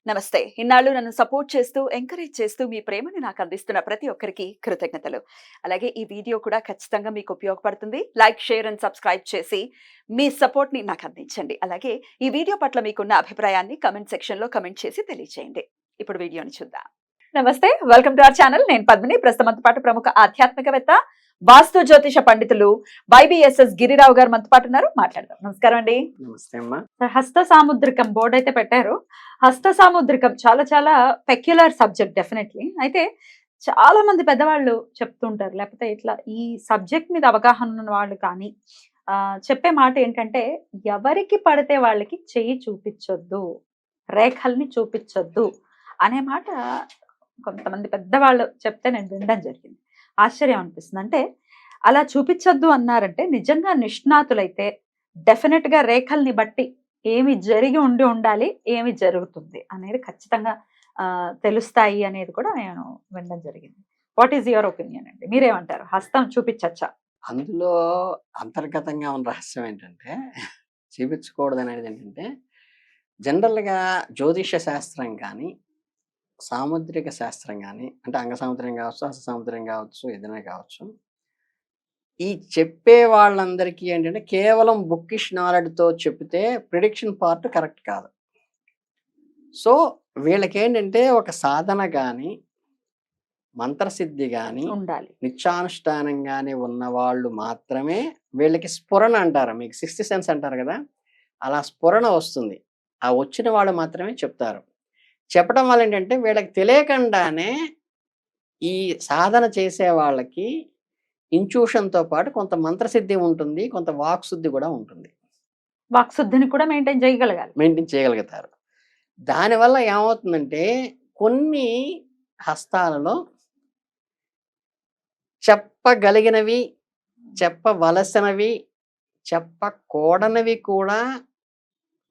నమస్తే. ఇన్నాళ్ళు నన్ను సపోర్ట్ చేస్తూ, ఎంకరేజ్ చేస్తూ మీ ప్రేమని నాకు అందిస్తున్న ప్రతి ఒక్కరికి కృతజ్ఞతలు. అలాగే ఈ వీడియో కూడా ఖచ్చితంగా మీకు ఉపయోగపడుతుంది. లైక్, షేర్ అండ్ సబ్స్క్రైబ్ చేసి మీ సపోర్ట్‌ని నాకు అందించండి. అలాగే ఈ వీడియో పట్ల మీకున్న అభిప్రాయాన్ని కామెంట్ సెక్షన్‌లో కామెంట్ చేసి తెలియజేయండి. ఇప్పుడు వీడియోని చూద్దాం. నమస్తే. Welcome to our channel. నేను పద్మిని. ప్రస్తుతం మనతో పాటు ప్రముఖ ఆధ్యాత్మికవేత్త, వాస్తు జ్యోతిష పండితులు వైబీఎస్ఎస్ గిరిరావు గారు మనతో పాటు ఉన్నారు. మాట్లాడదాం. నమస్కారం అండి. నమస్తే అమ్మా. హస్త సాముద్రికం బోర్డు అయితే పెట్టారు. హస్త సాముద్రికం చాలా చాలా పెక్యులర్ సబ్జెక్ట్ డెఫినెట్లీ. అయితే చాలా మంది పెద్దవాళ్ళు చెప్తుంటారు, లేకపోతే ఇట్లా ఈ సబ్జెక్ట్ మీద అవగాహన ఉన్న వాళ్ళు కానీ చెప్పే మాట ఏంటంటే, ఎవరికి పడితే వాళ్ళకి చెయ్యి చూపించొద్దు, రేఖల్ని చూపించొద్దు అనే మాట కొంతమంది పెద్దవాళ్ళు చెప్తే నేను వినడం జరిగింది. ఆశ్చర్యం అనిపిస్తుంది. అంటే అలా చూపించొద్దు అన్నారంటే నిజంగా నిష్ణాతులైతే డెఫినెట్ గా రేఖల్ని బట్టి ఏమి జరిగి ఉండాలి, ఏమి జరుగుతుంది అనేది ఖచ్చితంగా తెలుస్తాయి అనేది కూడా నేను వినడం జరిగింది. వాట్ ఈస్ యువర్ ఒపీనియన్ అండి? మీరేమంటారు? హస్తం చూపించచ్చా? అందులో అంతర్గతంగా ఉన్న రహస్యం ఏంటంటే, చూపించకూడదు అనేది ఏంటంటే, జనరల్గా జ్యోతిష శాస్త్రం కానీ, సాముద్రిక శాస్త్రం కానీ, అంటే అంగ సముద్రం కావచ్చు, హస్త సముద్రం కావచ్చు, ఏదైనా కావచ్చు, ఈ చెప్పే వాళ్ళందరికీ ఏంటంటే కేవలం బుక్కిష్ నాలెడ్జ్తో చెప్తే ప్రిడిక్షన్ పార్ట్ కరెక్ట్ కాదు. సో వీళ్ళకేంటంటే ఒక సాధన కానీ, మంత్రసిద్ధి కానీ ఉండాలి, నిత్యానుష్ఠానంగానే ఉన్నవాళ్ళు మాత్రమే వీళ్ళకి స్ఫురణ అంటారు. మీకు సిక్స్త్ సెన్స్ అంటారు కదా, అలా స్ఫురణ వస్తుంది. ఆ వచ్చిన వాళ్ళు మాత్రమే చెప్తారు. చెప్పడం వల్ల ఏంటంటే వీళ్ళకి తెలియకుండానే ఈ సాధన చేసే వాళ్ళకి ఇంట్యూషన్తో పాటు కొంత మంత్రసిద్ధి ఉంటుంది, కొంత వాక్శుద్ధి కూడా ఉంటుంది. వాక్శుద్ధిని కూడా మెయింటైన్ చేయగలుగుతారు. దానివల్ల ఏమవుతుందంటే కొన్ని హస్తాలలో చెప్పగలిగినవి, చెప్పవలసినవి, చెప్పకూడనివి కూడా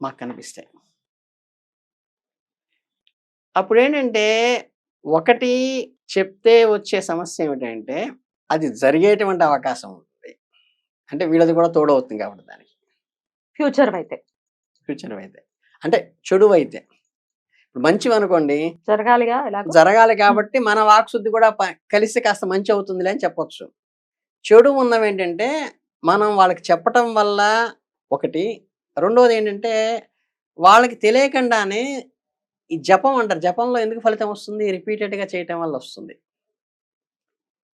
మాకు కనిపిస్తాయి. అప్పుడేంటంటే ఒకటి చెప్తే వచ్చే సమస్య ఏమిటంటే అది జరిగేటువంటి అవకాశం ఉంటుంది. అంటే వీళ్ళది కూడా తోడవుతుంది కాబట్టి దానికి. ఫ్యూచర్ అయితే అంటే చెడు అయితే ఇప్పుడు మంచివి అనుకోండి, జరగాలి కాబట్టి మన వాక్శుద్ధి కూడా కలిసి కాస్త మంచి అవుతుందిలే అని చెప్పొచ్చు. చెడు ఉన్నవి ఏంటంటే మనం వాళ్ళకి చెప్పటం వల్ల ఒకటి, రెండోది ఏంటంటే వాళ్ళకి తెలియకుండానే ఈ జపం అంటారు. జపంలో ఎందుకు ఫలితం వస్తుంది? రిపీటెడ్గా చేయటం వల్ల వస్తుంది.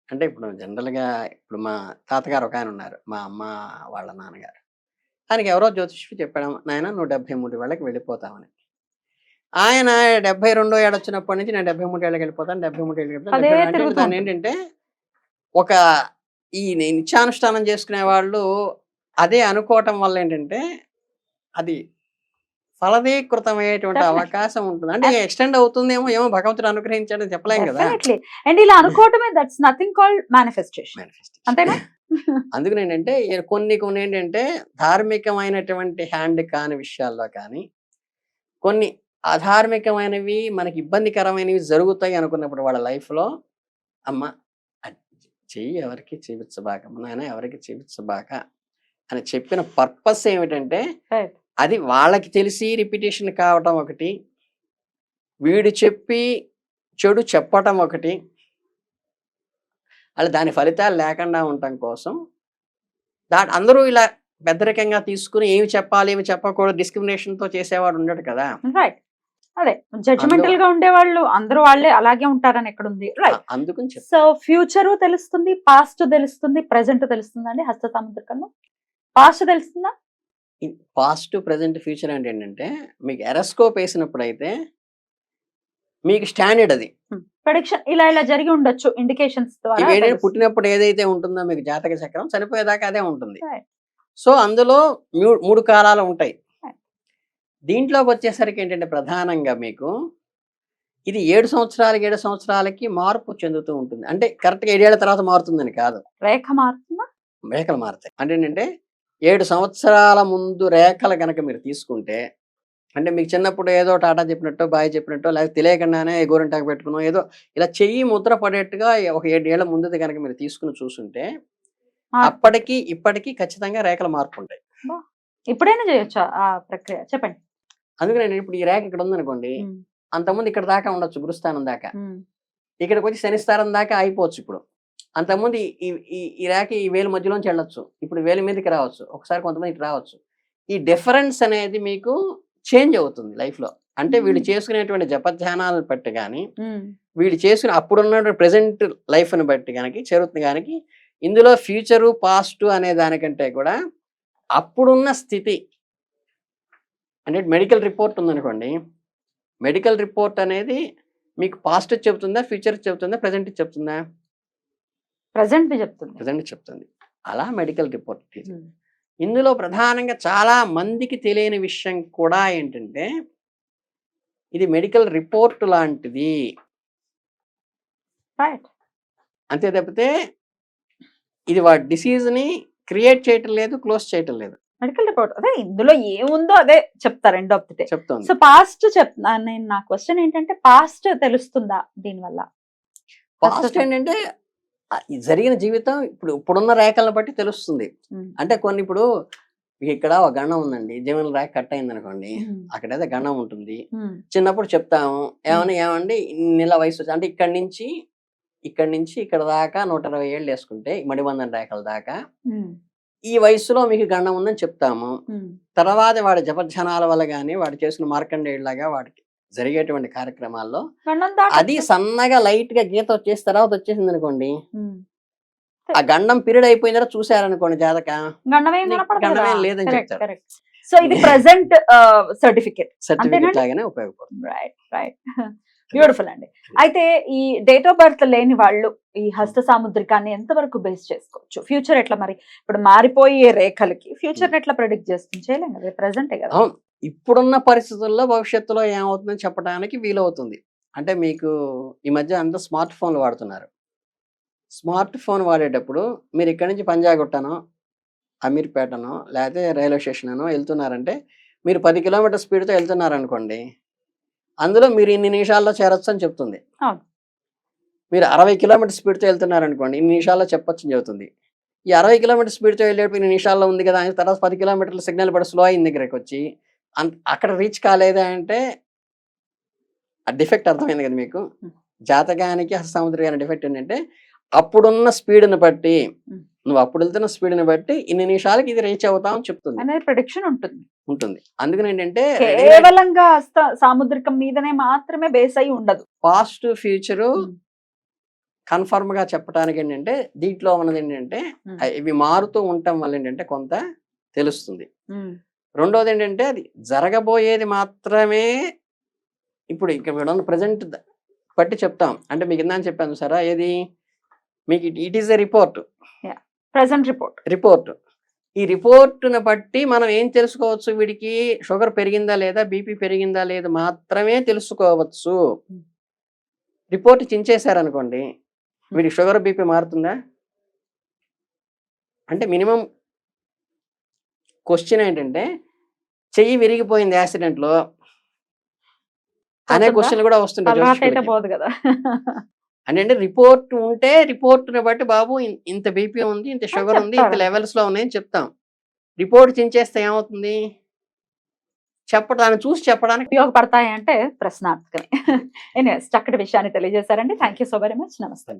అంటే ఇప్పుడు జనరల్గా ఇప్పుడు మా తాతగారు ఒక ఆయన ఉన్నారు, మా అమ్మ వాళ్ళ నాన్నగారు. ఆయనకి ఎవరో జ్యోతిష్యుడు చెప్పాడు, నాయన నువ్వు 73 వేళకి వెళ్ళిపోతామని. ఆయన 72 ఏడు వచ్చినప్పటి నుంచి నేను 73 ఏళ్ళకి వెళ్ళిపోతాను, 73 ఏళ్ళకి వెళ్ళిపోతాను. దాని ఏంటంటే ఒక ఈ నిత్యానుష్ఠానం చేసుకునే వాళ్ళు అదే అనుకోవటం వల్ల ఏంటంటే అది ఫలదీకృతమయ్యేటువంటి అవకాశం ఉంటుంది. అంటే ఎక్స్టెండ్ అవుతుందేమో, ఏమో భగవంతుడు అనుగ్రహించాడని చెప్పలేం కదా. అండ్ ఇలా అనుకోవటమే దట్స్ నథింగ్ కాల్డ్ మేనిఫెస్టేషన్. అంతేనా? అందుకని ఏంటంటే కొన్ని ఏంటంటే ధార్మికమైనటువంటి హ్యాండ్ కాని విషయాల్లో కానీ, కొన్ని అధార్మికమైనవి మనకి ఇబ్బందికరమైనవి జరుగుతాయి అనుకున్నప్పుడు వాళ్ళ లైఫ్లో, అమ్మ చెయ్యి ఎవరికి చూపించబాక, నాయన ఎవరికి చూపించబాక అని చెప్పిన పర్పస్ ఏమిటంటే అది వాళ్ళకి తెలిసి రిపిటేషన్ కావటం ఒకటి, వీడు చెప్పి చెడు చెప్పటం ఒకటి, అలా దాని ఫలితాలు లేకుండా ఉండటం కోసం అందరూ ఇలా పెద్దరికంగా తీసుకుని ఏమి చెప్పాలి ఏమి చెప్పకూడదు డిస్క్రిమినేషన్తో చేసేవాడు ఉండడు కదా. రైట్. అదే జడ్జిమెంటల్ గా ఉండేవాళ్ళు అందరూ వాళ్ళే అలాగే ఉంటారని ఎక్కడ ఉంది. రైట్. అందుకని సో ఫ్యూచర్ తెలుస్తుంది, పాస్ట్ తెలుస్తుంది, ప్రెసెంట్ తెలుస్తుంది అండి హస్త సాముద్రికంలో. పాస్ట్ తెలుస్తుందా? పాస్ట్, ప్రెసెంట్, ఫ్యూచర్ అంటే ఏంటంటే మీకు ఎరోస్కోప్ వేసినప్పుడు అయితే మీకు స్టాండర్డ్ అది ప్రెడిక్షన్ ఇలా జరిగి ఉండొచ్చు ఇండికేషన్స్ ద్వారా. పుట్టినప్పుడు ఏదైతే ఉంటుందో మీకు జాతక చక్రం చనిపోయేదాకా అదే ఉంటుంది. సో అందులో 3 కాలాలు ఉంటాయి. దీంట్లోకి వచ్చేసరికి ఏంటంటే ప్రధానంగా మీకు ఇది 7 సంవత్సరాలకి మార్పు చెందుతూ ఉంటుంది. అంటే కరెక్ట్గా 7 ఏళ్ల తర్వాత మారుతుందని కాదు, రేఖలు మారుతాయి. అంటే ఏంటంటే 7 సంవత్సరాల ముందు రేఖలు కనుక మీరు తీసుకుంటే, అంటే మీకు చిన్నప్పుడు ఏదో టాటా చెప్పినట్టో, బాయ్ చెప్పినట్టో, లేకపోతే తెలియకుండానే గోరింటాకు పెట్టుకునో ఏదో ఇలా చెయ్యి ముద్ర పడేట్టుగా ఒక 7 ఏళ్ల ముందుది కనుక మీరు తీసుకుని చూసుంటే అప్పటికి ఇప్పటికీ ఖచ్చితంగా రేఖల మార్పు ఉంటాయి. ఇప్పుడైనా చేయొచ్చా ఆ ప్రక్రియ? చెప్పండి. అందుకని ఇప్పుడు ఈ రేఖ ఇక్కడ ఉందనుకోండి, అంతకుముందు ఇక్కడ దాకా ఉండొచ్చు గురుస్థానం దాకా, ఉమ్, ఇక్కడికి వచ్చి శనిస్థానం దాకా అయిపోవచ్చు ఇప్పుడు. అంతకుముందు ఈ రేఖ ఈ వేలు మధ్యలోంచి వెళ్ళొచ్చు, ఇప్పుడు వేలు మీదకి రావచ్చు, ఒకసారి కొంతమంది ఇటు రావచ్చు. ఈ డిఫరెన్స్ అనేది మీకు చేంజ్ అవుతుంది లైఫ్లో. అంటే వీళ్ళు చేసుకునేటువంటి జపధ్యానాలను బట్టి కానీ, ఉమ్, వీళ్ళు చేసుకునే అప్పుడున్న ప్రెసెంట్ లైఫ్ని బట్టి కనుక జరుగుతుంది. కానీ ఇందులో ఫ్యూచరు పాస్ట్ అనే దానికంటే కూడా అప్పుడున్న స్థితి, అంటే మెడికల్ రిపోర్ట్ ఉందనుకోండి, మెడికల్ రిపోర్ట్ అనేది మీకు పాస్ట్ చెప్తుందా, ఫ్యూచర్ చెప్తుందా, ప్రజెంట్ చెప్తుందా? ప్రజెంట్ చెప్తుంది. ప్రజెంట్ చెప్తుంది. అలా మెడికల్ రిపోర్ట్ ఇది. ఉమ్, ఇందులో ప్రధానంగా చాలా మందికి తెలియని విషయం కూడా ఏంటంటే, ఇది మెడికల్ రిపోర్ట్ లాంటిది. రైట్. అంతే తప్పితే ఇది వాడి డిసీజ్ని క్రియేట్ చేయటం లేదు, క్లోజ్ చేయటం లేదు, మెడికల్ రిపోర్ట్ అదే ఇందులో ఏముందో అదే చెప్తారు ఎండ్ ఆఫ్ ది డే. చెప్తోంది. సో పాస్ట్ చెప్తున్నా నేను, నా క్వశ్చన్ ఏంటంటే పాస్ట్ తెలుస్తుందా దీనివల్ల? పాస్ట్ ఏంటంటే ఈ జరిగిన జీవితం ఇప్పుడున్న రేఖలను బట్టి తెలుస్తుంది. ఉమ్, అంటే కొన్ని ఇప్పుడు మీకు ఇక్కడ ఒక గండం ఉందండి, జీవన రేఖ కట్ అయింది అనుకోండి, ఉమ్, అక్కడైతే గండం ఉంటుంది. ఉమ్, చిన్నప్పుడు చెప్తాము ఏమండి ఇన్నిళ్ళ వయసు వచ్చి, అంటే ఇక్కడి నుంచి ఇక్కడ దాకా 120 ఏళ్ళు వేసుకుంటే మణిబంధన రేఖల దాకా ఉమ్, ఈ వయసులో మీకు గండం ఉందని చెప్తాము. ఉమ్, తర్వాత వాడి జపధ్యానాల వల్ల కానీ, వాడు చేసిన మార్కండేయుడిలాగా వాడికి జరిగేటువంటి కార్యక్రమాల్లో గండం దాటొచ్చు. అది సన్నగా లైట్ గా గీత వచ్చేసిన తర్వాత వచ్చేసింది అనుకోండి, ఉమ్, ఆ గండం పీరియడ్ అయిపోయిన తర్వాత చూసారనుకోండి జాతక, గండమేం నీకు కనపడదు గండమేం కదా. లేదని Correct, చెప్తారు. correct. సో ఇది ప్రెసెంట్ సర్టిఫికేట్. సర్టిఫికెట్ అంతేనండి? లాగానే ఉపయోగపడుతుంది. Right, right. బ్యూటిఫుల్ అండి. అయితే ఈ డేట్ ఆఫ్ బర్త్ లేని వాళ్ళు ఈ హస్త సాముద్రికాన్ని ఎంతవరకు బేస్ చేసుకోవచ్చు? ఫ్యూచర్ ఎట్లా మరి? ఇప్పుడు మారిపోయే రేఖలకి ఫ్యూచర్ ఎట్లా ప్రెడిక్ట్ చేస్తుంది? చేయలేం కదా, ప్రెసెంటే కదా. అవును, ఇప్పుడున్న పరిస్థితుల్లో భవిష్యత్తులో ఏమవుతుందని చెప్పడానికి వీలవుతుంది. అంటే మీకు ఈ మధ్య అంతా స్మార్ట్ ఫోన్లు వాడుతున్నారు. స్మార్ట్ ఫోన్ వాడేటప్పుడు మీరు ఇక్కడి నుంచి పంజాగుట్టనో, అమీర్పేటనో, లేకపోతే రైల్వే స్టేషన్ అనో వెళ్తున్నారంటే, మీరు 10 కిలోమీటర్ స్పీడ్తో వెళ్తున్నారనుకోండి, అందులో మీరు ఇన్ని నిమిషాల్లో చేరొచ్చు అని చెప్తుంది. అవును. మీరు 60 కిలోమీటర్ స్పీడ్తో వెళ్తున్నారనుకోండి, ఇన్ని నిమిషాల్లో చెప్పొచ్చు అని చెబుతుంది. ఈ 60 కిలోమీటర్ స్పీడ్తో వెళ్ళేటప్పుడు ఇన్ని నిమిషాల్లో ఉంది కదా అని తర్వాత 10 కిలోమీటర్ల సిగ్నల్ పడి స్లో అయిన దగ్గరికి వచ్చి అక్కడ రీచ్ కాలేదా అంటే ఆ డిఫెక్ట్ అర్థమైంది కదా మీకు. జాతకానికి హస్తసాముద్రికానికి డిఫెక్ట్ ఏంటంటే అప్పుడున్న స్పీడ్ని బట్టి, నువ్వు అప్పుడు వెళ్తున్న స్పీడ్ని బట్టి ఇన్ని నిమిషాలకి ఇది రీచ్ అవుతామని చెప్తుంది, అనేది ప్రెడిక్షన్ ఉంటుంది. అందుకని ఏంటంటే కేవలంగా హస్త సాముద్రికం మీదనే మాత్రమే బేస్ అయి ఉండదు. పాస్ట్ ఫ్యూచరు కన్ఫర్మ్ గా చెప్పడానికి ఏంటంటే దీంట్లో ఉన్నది ఏంటంటే ఇవి మారుతూ ఉండటం వల్ల ఏంటంటే కొంత తెలుస్తుంది. రెండోది ఏంటంటే అది జరగబోయేది మాత్రమే ఇప్పుడు ఇక్కడ ప్రజెంట్ బట్టి చెప్తాం. అంటే మీకు ఇందా చెప్పాను సరే, ఏది మీకు it is a report, present report. ఈ రిపోర్ట్ను బట్టి మనం ఏం తెలుసుకోవచ్చు, వీడికి షుగర్ పెరిగిందా లేదా, బీపీ పెరిగిందా లేదా మాత్రమే తెలుసుకోవచ్చు. రిపోర్ట్ చించేశారనుకోండి, వీడికి షుగర్ బీపీ మారుతుందా? అంటే మినిమం క్వశ్చన్ ఏంటంటే చెయ్యి విరిగిపోయింది యాక్సిడెంట్లో అనే క్వశ్చన్ కూడా వస్తుంటాయి పోదు కదా. అంటే రిపోర్ట్ ఉంటే రిపోర్ట్ని బట్టి బాబు ఇంత బీపీ ఉంది, ఇంత షుగర్ ఉంది, ఇంత లెవెల్స్ లో ఉన్నాయని చెప్తాం. రిపోర్ట్ చించేస్తే ఏమవుతుంది, చెప్పడానికి చూసి చెప్పడానికి ఉపయోగపడతాయి అంటే ప్రశ్నార్థకమే. చక్కటి విషయాన్ని తెలియజేశారండి. Thank you so very much. నమస్తే.